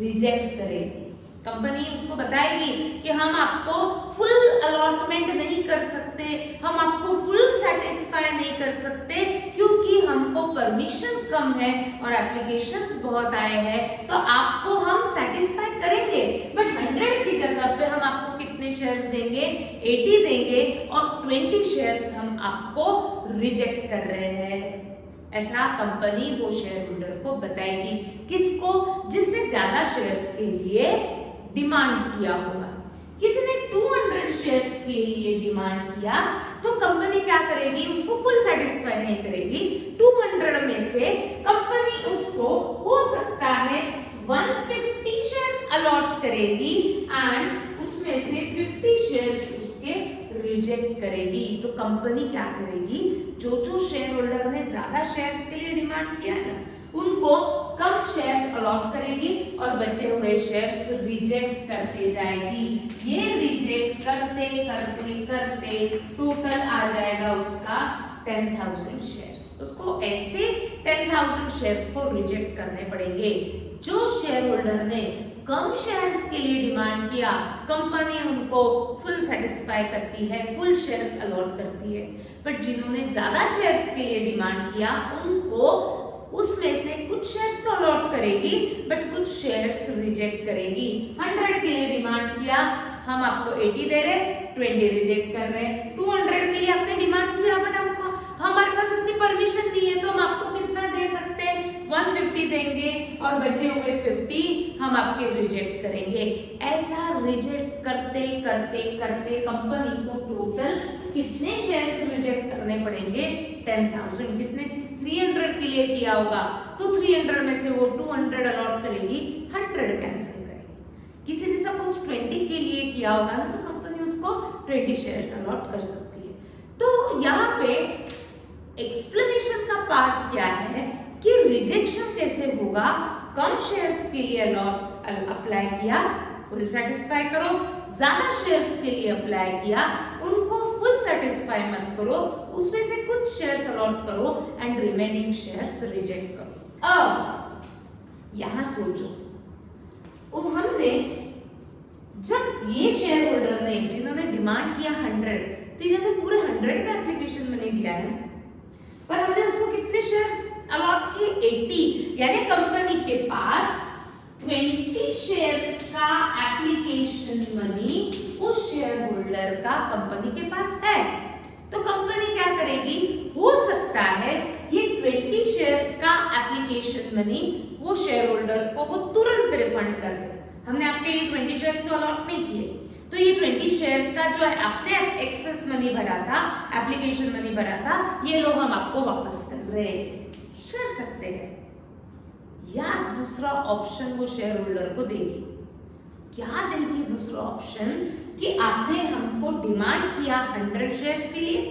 रिजेक्ट करेगी। कंपनी उसको बताएगी कि हम आपको फुल अलॉटमेंट नहीं कर सकते, हम आपको फुल सेटिस्फाई नहीं कर सकते, क्योंकि हमको परमिशन कम है और एप्लीकेशंस बहुत आए हैं, तो आपको हम सेटिस्फाई करेंगे, बट 100 की जगह पे हम आपको कितने शेयर्स देंगे, 80 देंगे और 20 शेयर्स हम आपको रिजेक्ट कर रहे हैं। ऐसा कंपनी वो शेयर होल्डर को बताएगी, किसको, जिसने ज्यादा शेयर्स के लिए डिमांड किया होगा। किसी ने 200 शेयर्स के लिए डिमांड किया तो कंपनी क्या करेगी, उसको फुल सेटिस्फाई नहीं करेगी। 200 में से कंपनी उसको हो सकता है 150 शेयर्स अलॉट करेगी एंड उसमें से 50 शेयर्स उसके रिजेक्ट करेगी। तो कंपनी क्या करेगी, जो शेयर होल्डर ने ज्यादा शेयर्स के लिए डिमांड किया है ना, उनको कम शेयर्स अलॉट करेगी और बचे हुए शेयर्स रिजेक्ट करते जाएगी। ये रिजेक्ट करते करते करते टोटल आ जाएगा उसका 10,000 शेयर्स। उसको ऐसे 10,000 शेयर्स को रिजेक्ट करने पड़ेंगे। जो शेयर होल्डर ने कम शेयर्स के लिए डिमांड किया, कंपनी उनको फुल सेटिस्फाई करती है, फुल शेयर्स अलॉट करती है। बट जिन्होंने ज्यादा शेयर्स के लिए डिमांड किया, उनको उसमें से कुछ शेयर्स तो अलॉट करेगी बट कुछ शेयर्स रिजेक्ट करेगी। 100 के लिए डिमांड किया, हम आपको 80 दे रहे, 20 रिजेक्ट कर रहे। 200 के लिए आपने डिमांड किया बट हमको हमारे पास उतनी परमिशन दी है, तो हम आपको कितना दे सकते हैं, 150 देंगे और बचे हुए 50 हम आपके रिजेक्ट करेंगे। ऐसा रिजेक्ट करते करते करते कंपनी को टोटल कितने शेयर्स रिजेक्ट करने पड़ेंगे, 10,000। किसने 300 के लिए किया होगा तो 300 में से वो 200 अलॉट करेगी, 100 कैंसिल करेगी। किसी ने सपोज 20 के लिए किया होगा ना, तो कंपनी उसको 20 शेयर्स अलॉट कर सकती है। तो यहाँ पे एक्सप्लेनेशन का पार्ट क्या है कि रिजेक्शन कैसे होगा, कम शेयर्स के लिए अप्लाई किया, फुल सेटिस्फाई करो, ज्यादा शेयर्स के लिए अप्लाई किया, उनको फुल सेटिस्फाई मत करो, उसमें से कुछ शेयर्स अलॉट करो एंड रिमेनिंग शेयर्स रिजेक्ट करो। अब यहां सोचो, अब हमने जब ये शेयर होल्डर ने जिन्होंने डिमांड किया 100, तो इन्होंने पूरे 100 पे एप्लीकेशन में नहीं दिया है, पर हमने उसको कितने शेयर्स अलॉट किए, 80, यानी कंपनी के पास 20 शेयर्स का एप्लीकेशन मनी उस शेयर होल्डर का कंपनी के पास है। तो कंपनी क्या करेगी, हो सकता है ये 20 शेयर्स का एप्लीकेशन मनी वो शेयर होल्डर को वो तुरंत रिफंड कर दे। हमने आपके ये 20 शेयर्स तो अलॉट नहीं किए, तो ये 20 शेयर्स का जो है आपने एक्सेस मनी भरा था, एप्लीकेशन मनी भरा था, ये लोग हम आपको वापस कर सकते हैं। या दूसरा ऑप्शन वो शेयर होल्डर को देगी, क्या देगी दूसरा ऑप्शन, कि आपने हमको डिमांड किया 100 शेयर्स के लिए,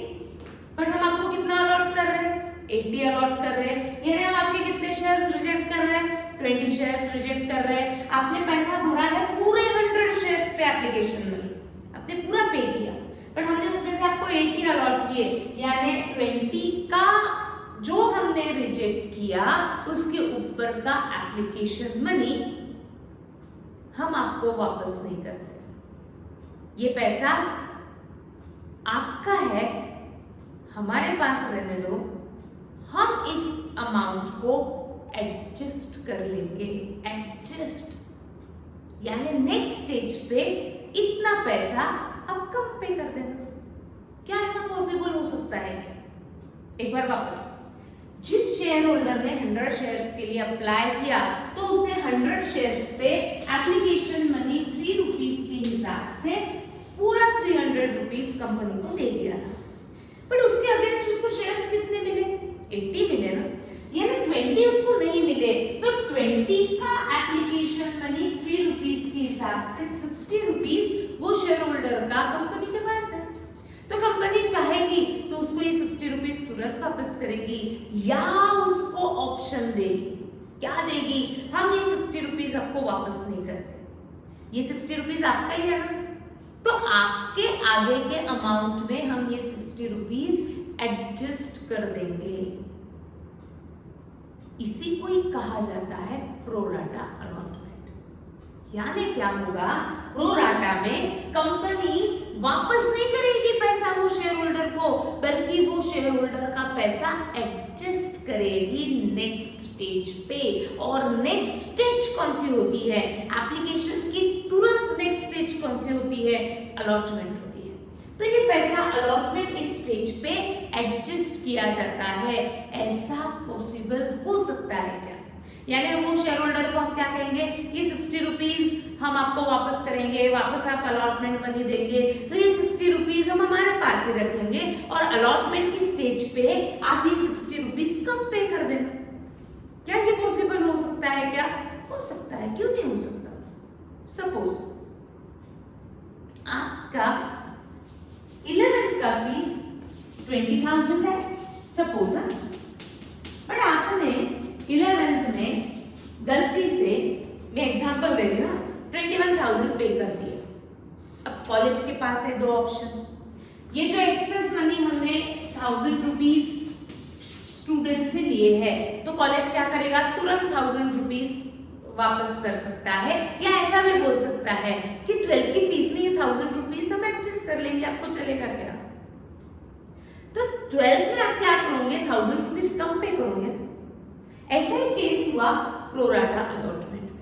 पर हम आपको कितना अलॉट कर रहे हैं, 80 अलॉट कर रहे हैं, यानी हम आपके कितने शेयर्स रिजेक्ट कर रहे हैं, 20 शेयर्स रिजेक्ट कर रहे हैं। आपने पैसा भरा है पूरे 100 शेयर्स पे एप्लीकेशन मनी, आपने पूरा पे किया, पर हमने उसमें से आपको 80 अलॉट किए, यानी 20 का जो हमने रिजेक्ट किया उसके ऊपर का एप्लीकेशन मनी हम आपको वापस नहीं करते। ये पैसा आपका है, हमारे पास रहने दो, हम इस अमाउंट को एडजस्ट कर लेंगे। एडजस्ट यानी नेक्स्ट स्टेज पे इतना पैसा अब कम पे कर देना। क्या ऐसा पॉसिबल हो सकता है क्या? एक बार वापस, जिस शेयर होल्डर ने 100 शेयर्स के लिए अप्लाई किया तो उसने 100 शेयर्स पे एप्लीकेशन मनी 3 रुपीस के हिसाब से पूरा 300 रुपीस कंपनी को दे दिया था, बट उसके अगेंस्ट उसको शेयर्स कितने मिले, 80 मिले ना, यानी 20 उसको नहीं मिले, तो 20 का एप्लीकेशन मनी 3 रुपीस के हिसाब से 60 रुपीस वो शेयर होल्डर का कंपनी के पास है। तो कंपनी चाहेगी तो उसको ये 60 रुपीस तुरंत वापस करेगी, या उसको ऑप्शन देगी, क्या देगी, हम ये 60 रुपीस आपको वापस नहीं करते, ये 60 रुपीस आपका ही है ना, तो आपके आगे के अमाउंट में हम ये 60 रुपीस एडजस्ट कर देंगे। इसी को ही कहा जाता है प्रोराटा अलॉटमेंट। यानी क्या होगा, प्रोराटा में कंपनी वापस नहीं करेगी पैसा वो शेयर होल्डर को, बल्कि वो शेयर होल्डर का पैसा एडजस्ट करेगी नेक्स्ट स्टेज पे। और नेक्स्ट स्टेज कौन सी होती है, एप्लीकेशन की तुरंत नेक्स्ट स्टेज कौन सी होती है, अलॉटमेंट होती है। तो ये पैसा अलॉटमेंट इस स्टेज पे एडजस्ट किया जाता है। ऐसा पॉसिबल हो सकता है क्या, यानी वो शेयर होल्डर को हम क्या कहेंगे, ये 60 रुपीस हम आपको वापस करेंगे, वापस आप अलॉटमेंट मनी देंगे, तो ये 60 रुपीस हम हमारे पास ही रखेंगे और अलॉटमेंट की स्टेज पे आप ये 60 रुपीस कम पे कर देना। क्या ये पॉसिबल हो सकता है क्या? हो सकता है, क्यों नहीं हो सकता। सपोज आपका 11th का फीस 20,000 है, सपोज, बट आपने 11th में गलती से, मैं एग्जांपल दे रही हूँ, 21,000 पे कर दिया। अब कॉलेज के पास है दो ऑप्शन, ये जो एक्सेस मनी हमने 1000 रुपीस स्टूडेंट से लिए है, तो कॉलेज क्या करेगा, तुरंत 1000 रुपीस वापस कर सकता है, या ऐसा भी बोल सकता है कि 12 की फीस में ये 1000 रुपीस हम एडजस्ट कर लेंगे, आपको चलेगा क्या? तो 12 में आप क्या करोगे, 1000 रुपीस कम पे करोगे। ऐसा ही केस हुआ प्रोराटा अलॉटमेंट में।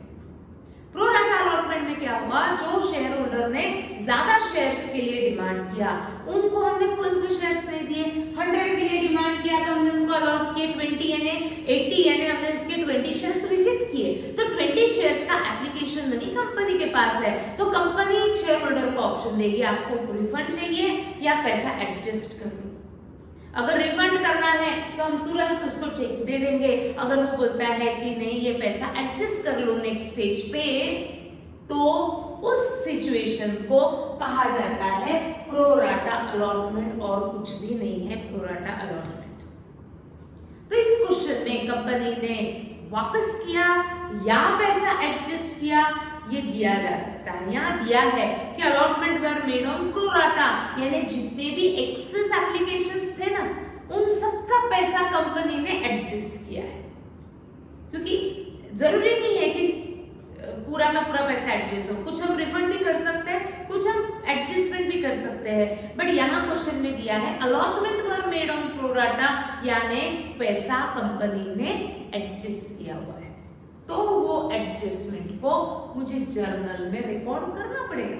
प्रोराटा अलॉटमेंट में क्या हुआ, जो शेयर होल्डर ने ज्यादा शेयर्स के लिए डिमांड किया उनको हमने फुल तो शेयर्स नहीं दिए, 100 के लिए डिमांड किया तो हमने उनको अलॉट किए 20 यानी 80, यानी हमने उसके 20 शेयर्स रिजेक्ट किए। तो 20 शेयर्स का एप्लीकेशन मनी कंपनी के पास है, तो कंपनी शेयर होल्डर को ऑप्शन देगी, आपको रिफंड चाहिए या पैसा एडजस्ट कर लो। अगर रिफंड करना है तो हम तुरंत उसको चेक दे देंगे, अगर वो बोलता है कि नहीं ये पैसा एडजस्ट कर लो नेक्स्ट स्टेज पे, तो उस सिचुएशन को कहा जाता है प्रोराटा अलॉटमेंट, और कुछ भी नहीं है प्रोराटा अलॉटमेंट। तो इस क्वेश्चन में कंपनी ने वापस किया या पैसा एडजस्ट किया, ये दिया जा सकता है। यहाँ दिया है कि allotment were made on pro rata, यानी जितने भी एक्सेस एप्लीकेशंस थे ना, उन सबका पैसा कंपनी ने एडजस्ट किया है। क्योंकि जरूरी नहीं है कि पूरा का पूरा पैसा एडजस्ट हो, कुछ हम रिफंड भी कर सकते हैं, कुछ हम एडजस्टमेंट भी कर सकते हैं, बट यहाँ क्वेश्चन में दिया है allotment were made on pro rata, यानी पैसा कंपनी ने एडजस्ट किया हुआ है। तो वो एडजस्टमेंट को मुझे जर्नल में रिकॉर्ड करना पड़ेगा।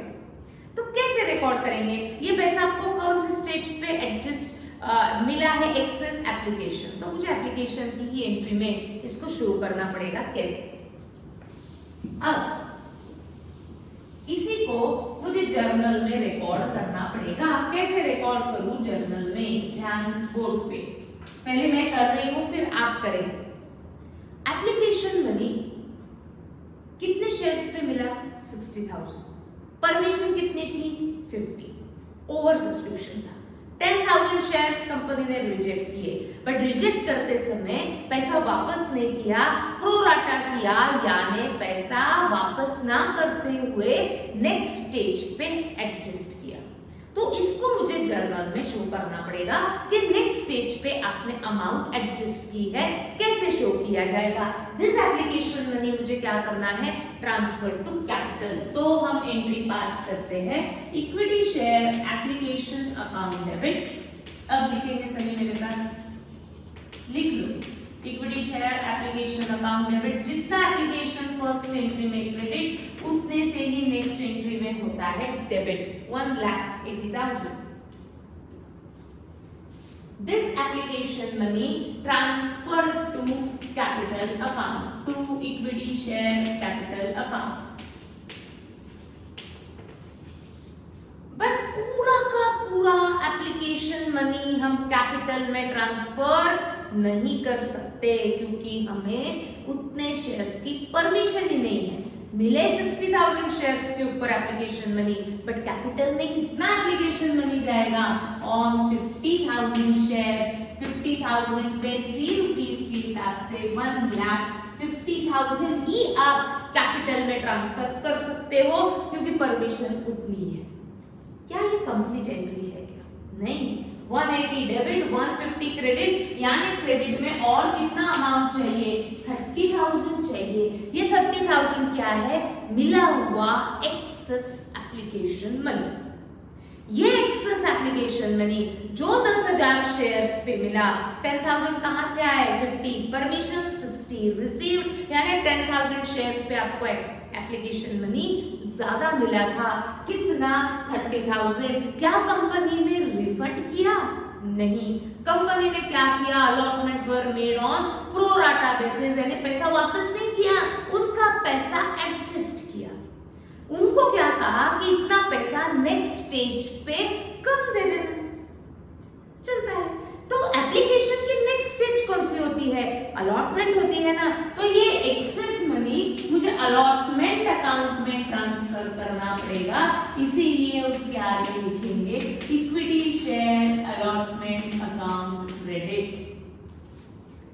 तो कैसे रिकॉर्ड करेंगे, ये पैसा आपको कौन से स्टेज पे एडजस्ट मिला है, एक्सेस एप्लीकेशन, तो मुझे एप्लीकेशन की ही एंट्री में इसको शो करना पड़ेगा। कैसे, अब को मुझे जर्नल में रिकॉर्ड करना पड़ेगा। कैसे रिकॉर्ड करूं जर्नल में? ध्यान बोर्ड पे, पहले मैं कर रही हूं फिर आप करेंगे। एप्लीकेशन मनी कितने शेयर्स पे मिला? 60,000। परमिशन कितनी थी? 50। ओवर सब्सक्रिप्शन था। 10,000 शेयर्स कंपनी ने रिजेक्ट किए, बट रिजेक्ट करते समय पैसा वापस नहीं किया, प्रोराटा किया, यानी पैसा वापस ना करते हुए नेक्स्ट स्टेज पे एडजस्ट किया। तो इसको मुझे जर्नल में शो करना पड़ेगा कि नेक्स्ट स्टेज पे आपने अमाउंट एडजस्ट की है। कैसे शो किया जाएगा? दिस एप्लीकेशन मनी मुझे क्या करना है? Transfer to capital. तो हम एंट्री पास करते हैं, equity share application account debit. अब लिखेंगे सभी मेरे साथ, लिख लो equity share application account debit. जितना एप्लीकेशन फर्स्ट एंट्री में क्रेडिट, उतने से ही नेक्स्ट एंट्री में होता है debit. 1,80,000। This application money transfer to capital account, to equity share capital account. But पूरा का पूरा एप्लीकेशन मनी हम कैपिटल में ट्रांसफर नहीं कर सकते, क्योंकि हमें उतने शेयर्स की परमिशन ही नहीं है। मिले 60,000 शेयर्स के ऊपर एप्लीकेशन मनी, बट कैपिटल में कितना एप्लीकेशन मनी जाएगा? On 50,000 shares. 50,000 पे 3 रुपीस के हिसाब से 1,50,000 ही आप कैपिटल में ट्रांसफर कर सकते हो, क्योंकि परमिशन उतनी है। क्या ये कंप्लीट एंट्री है क्या? नहीं। 180 डेबिट, 150 क्रेडिट, यानी क्रेडिट में और कितना अमाउंट चाहिए? 30,000 चाहिए। ये 30,000 क्या है? मिला हुआ एक्सेस एप्लीकेशन मनी। ये एक्सेस एप्लीकेशन मनी जो 10,000 शेयर्स पे मिला, 10,000 कहां से आए? 50 परमिशन, 60 रिसीव, यानी 10,000 शेयर्स पे आपको एप्लीकेशन मनी ज्यादा मिला था। कितना? 30,000। क्या कंपनी ने रिफंड किया? नहीं। कंपनी ने क्या किया? Allotment were made on pro rata basis, यानी पैसा वापस नहीं किया, उनका पैसा एडजस्ट किया। उनको क्या कहा कि इतना पैसा नेक्स्ट स्टेज पे कम दे देना। चलता है। तो एप्लीकेशन की नेक्स्ट स्टेज कौन सी होती है? अलॉटमेंट होती है ना। तो ये एक्सेस मनी मुझे अलॉटमेंट अकाउंट में ट्रांसफर करना पड़ेगा, इसीलिए उसके आगे लिखेंगे equity share allotment account credit.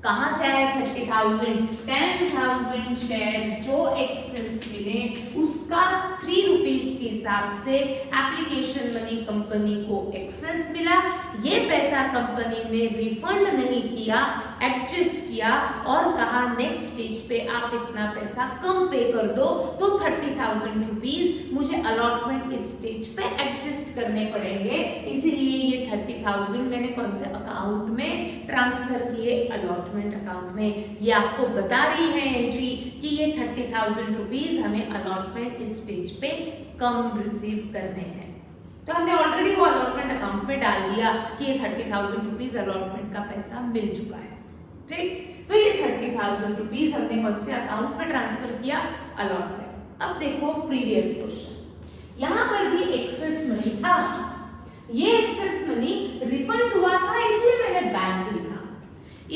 कहां से आए 30,000? 10,000 शेयर्स जो एक्सेस मिले, उसका 3 रुपीस के हिसाब से एप्लीकेशन मनी कंपनी को एक्सेस मिला। ये पैसा कंपनी ने रिफंड नहीं किया, एडजस्ट किया और कहा नेक्स्ट स्टेज पे आप इतना पैसा कम पे कर दो। तो 30,000 रुपीस मुझे अलॉटमेंट स्टेज पे एडजस्ट करने पड़ेंगे, इसीलिए ये 30,000 मैंने कौन से अकाउंट में ट्रांसफर किए? अलॉटमेंट अकाउंट में। ये आपको बता रही है एंट्री कि ये 30,000 रुपीस हमें अलॉटमेंट स्टेज पे कम रिसीव करने हैं। तो हमने ऑलरेडी वो अलॉटमेंट अकाउंट में डाल दिया कि ये 30,000 रुपीस अलॉटमेंट का पैसा मिल चुका है। ठीक, तो ये 30,000 रुपीस हमने कौन से अकाउंट में ट्रांसफर किया? अलॉटमेंट। अब देखो प्रीवियस क्वेश्चन, यहां पर भी एक्सेस मनी था। ये एक्सेस मनी रिफंड हुआ था, इसलिए मैंने बैंक लिखा।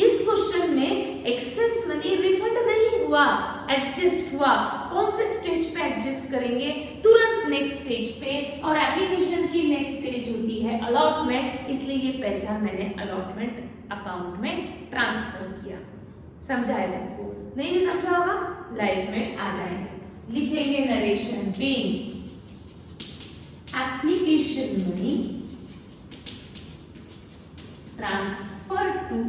इस क्वेश्चन में एक्सेस मनी रिफंड नहीं हुआ, एडजस्ट हुआ। कौन से स्टेज पे एडजस्ट करेंगे? तुरंत नेक्स्ट स्टेज पे, और एप्लीकेशन की नेक्स्ट स्टेज होती है अलॉटमेंट, इसलिए ये पैसा मैंने अलॉटमेंट अकाउंट में ट्रांसफर किया। समझा है सबको? नहीं भी समझा होगा लाइव में आ जाएंगे। लिखेंगे narration being application money transfer to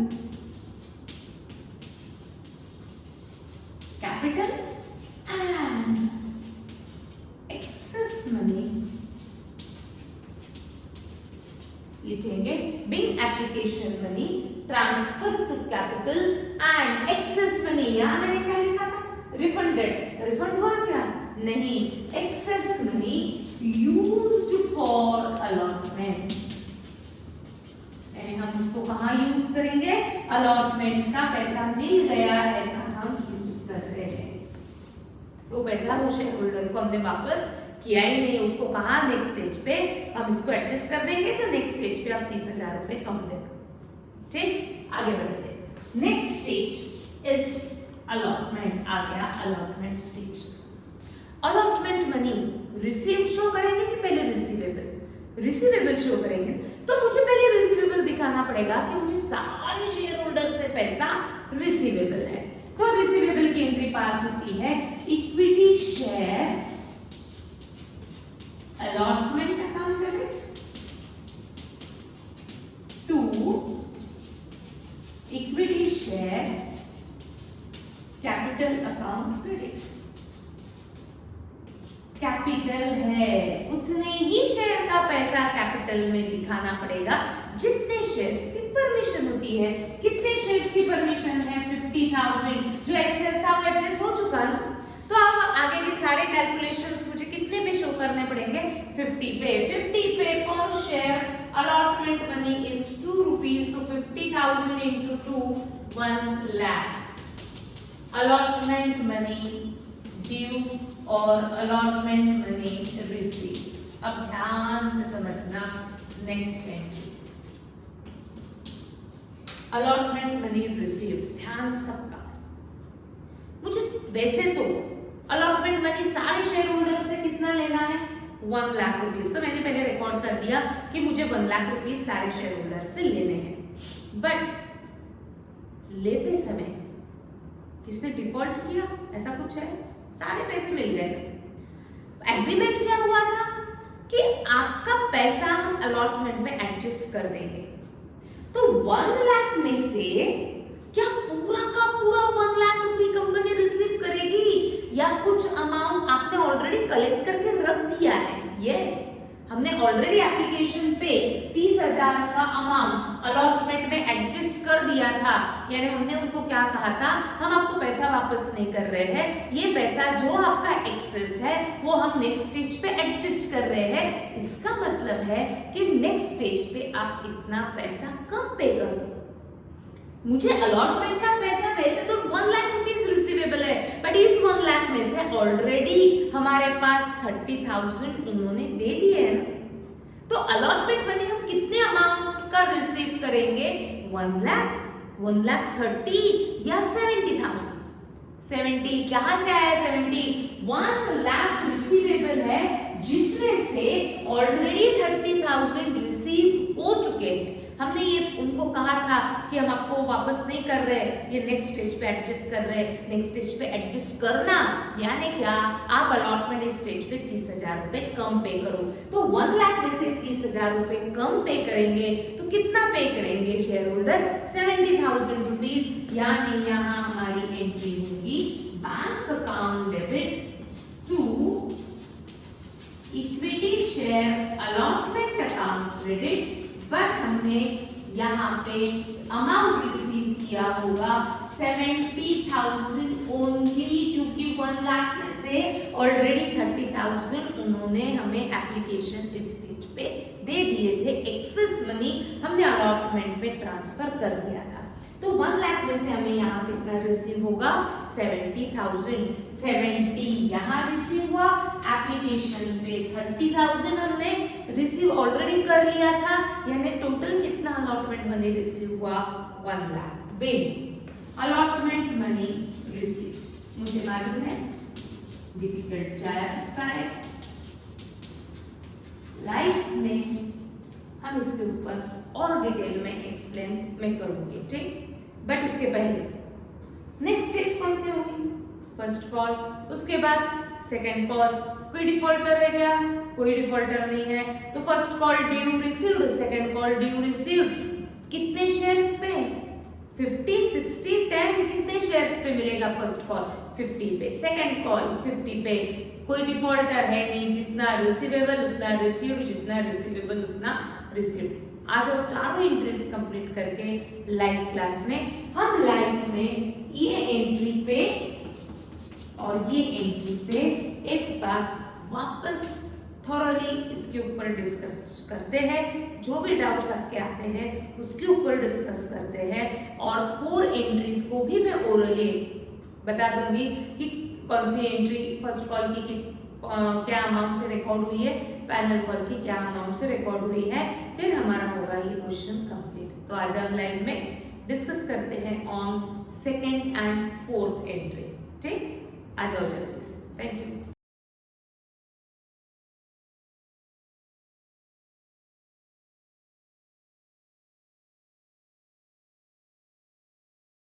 capital and excess money लिखेंगे being application money transfer to capital and excess money। यहां मैंने क्या लिखा था? refunded। refund हुआ क्या? नहीं। excess money used for allotment, यानी हम उसको कहां यूज करेंगे? अलॉटमेंट का पैसा मिल गया, ऐसा हम यूज कर रहे हैं। तो पैसा वो शेयर होल्डर को हमने वापस किया ही नहीं, उसको कहा नेक्स्ट स्टेज पे हम इसको एडजस्ट कर देंगे तो नेक्स्ट स्टेज पे आप 30,000 रुपए कम देना। ठीक, आगे बढ़ते हैं। Next stage is allotment. आ गया allotment stage. Allotment money receive show करेंगे कि पहले रिसीवेबल? रिसीवेबल शो करेंगे तो मुझे पहले रिसीवेबल दिखाना पड़ेगा कि मुझे सारे शेयर होल्डर से पैसा रिसीवेबल है। तो रिसीवेबल की एंट्री पास होती है equity share allotment account debit to equity share capital account credit. Capital है, उतने ही शेयर का पैसा कैपिटल में दिखाना पड़ेगा जितने शेयर्स की परमिशन होती है। कितने शेयर्स की परमिशन है? 50,000। जो एक्सेस था वो एडजस्ट हो चुका ना, तो अब आगे के सारे कैलकुलेशंस मुझे कितने पे शो करने पड़ेंगे? 50 पे। 50 पे पर share allotment money is 2 rupees, तो 50,000 into 2 1 lakh allotment money due और अलॉटमेंट मनी रिसीव। अब ध्यान से समझना next entry allotment money receive. ध्यान सबका। मुझे वैसे तो अलॉटमेंट मनी सारे शेयर होल्डर से कितना लेना है? 1 लाख रुपीस। तो मैंने पहले रिकॉर्ड कर दिया कि मुझे 1 लाख रुपीस सारे शेयर होल्डर से लेने हैं। बट लेते समय किसने डिफॉल्ट किया? ऐसा कुछ है? सारे पैसे मिल गए। एग्रीमेंट क्या हुआ था कि आपका पैसा हम अलॉटमेंट में एडजस्ट कर देंगे। तो 1 लाख में से क्या पूरा का पूरा 1 लाख रुपए कंपनी रिसीव करेगी या कुछ अमाउंट आपने ऑलरेडी कलेक्ट करके रख दिया है? यस, हमने ऑलरेडी एप्लीकेशन पे 30,000 का अमाउंट अलॉटमेंट में एडजस्ट कर दिया था। यानी हमने उनको क्या कहा था? हम आपको पैसा वापस नहीं कर रहे हैं, ये पैसा जो आपका एक्सेस है वो हम नेक्स्ट स्टेज पे एडजस्ट कर रहे हैं। इसका मतलब है कि नेक्स्ट स्टेज पे आप इतना पैसा कम पे कर दो। मुझे अलॉटमेंट का पैसा वैसे तो 1 लाख रुपीस रिसीवेबल है, बट इस 1 लाख में से ऑलरेडी हमारे पास 30,000 उन्होंने दे दिए हैं ना। तो अलॉटमेंट मनी हम कितने अमाउंट का रिसीव करेंगे? 1 लाख, 1,30,000 या 70,000? 70 कहां से आया? 70 1 लाख रिसीवेबल है जिसमें से ऑलरेडी 30,000 रिसीव हो चुके हैं। हमने ये उनको कहा था कि हम आपको वापस नहीं कर रहे, ये नेक्स्ट स्टेज पे एडजस्ट कर रहे हैं। नेक्स्ट स्टेज पे एडजस्ट करना यानी क्या? आप अलॉटमेंट स्टेज पे 30,000 रुपए कम पे करो। तो 1 लाख में से 30,000 रुपए कम पे करेंगे तो कितना पे करेंगे शेयर होल्डर? 70,000 रुपीज। यानी यहाँ हमारी एंट्री होगी bank account debit to equity share allotment account credit. But हमने यहाँ पे अमाउंट रिसीव किया होगा 70,000 ओनली, क्योंकि 1 लाख में से ऑलरेडी 30,000 उन्होंने हमें एप्लीकेशन स्टेज पे दे दिए थे। एक्सेस मनी हमने अलॉटमेंट में ट्रांसफर कर दिया था। तो 1 लाख में से हमें यहाँ कितना रिसीव होगा? 70,000। 70 यहाँ रिसीव हुआ, एप्लीकेशन पे 30,000 हमने रिसीव ऑलरेडी कर लिया था। यानी टोटल कितना अलॉटमेंट मनी रिसीव हुआ? 1 lakh. Ben allotment money receive मुझे मालूम है डिफिकल्ट जा सकता है, लाइफ में हम इसके ऊपर और डिटेल में एक्सप्लेन मैं करूंगी, ठीक। बट उसके पहले नेक्स्ट स्टेज कौन सी होगी? फर्स्ट कॉल, उसके बाद सेकंड कॉल। कोई डिफॉल्टर है क्या? कोई डिफॉल्टर नहीं है। तो first call due received, second call due received. कितने शेयर्स पे? 50, 60, 10। कितने शेयर्स पे मिलेगा फर्स्ट कॉल? 50 पे। सेकंड कॉल 50 पे। कोई डिफॉल्टर है नहीं, जितना रिसीवेबल उतना रिसीव्ड, जितना रिसीवेबल उतना रिसीव्ड। आज और चारों एंट्रीज कंप्लीट करके लाइव क्लास में हम लाइव में ये एंट्री पे और ये एंट्री पे एक बार वापस थॉरली इसके ऊपर डिस्कस करते हैं। जो भी डाउट्स आपके आते हैं उसके ऊपर डिस्कस करते हैं। और 4 एंट्रीज को भी मैं ओरली बता दूंगी कि कौन सी एंट्री फर्स्ट कॉल की क्या अमाउंट से रिकॉर्ड हुई है, पैनल कॉल की क्या अमाउंट से रिकॉर्ड हुई है, फिर हमारा होगा ये क्वेश्चन कंप्लीट। तो आज हम लाइव में डिस्कस करते हैं on 2nd and 4th entry. ठीक, आ जाओ जल्दी से। Thank you.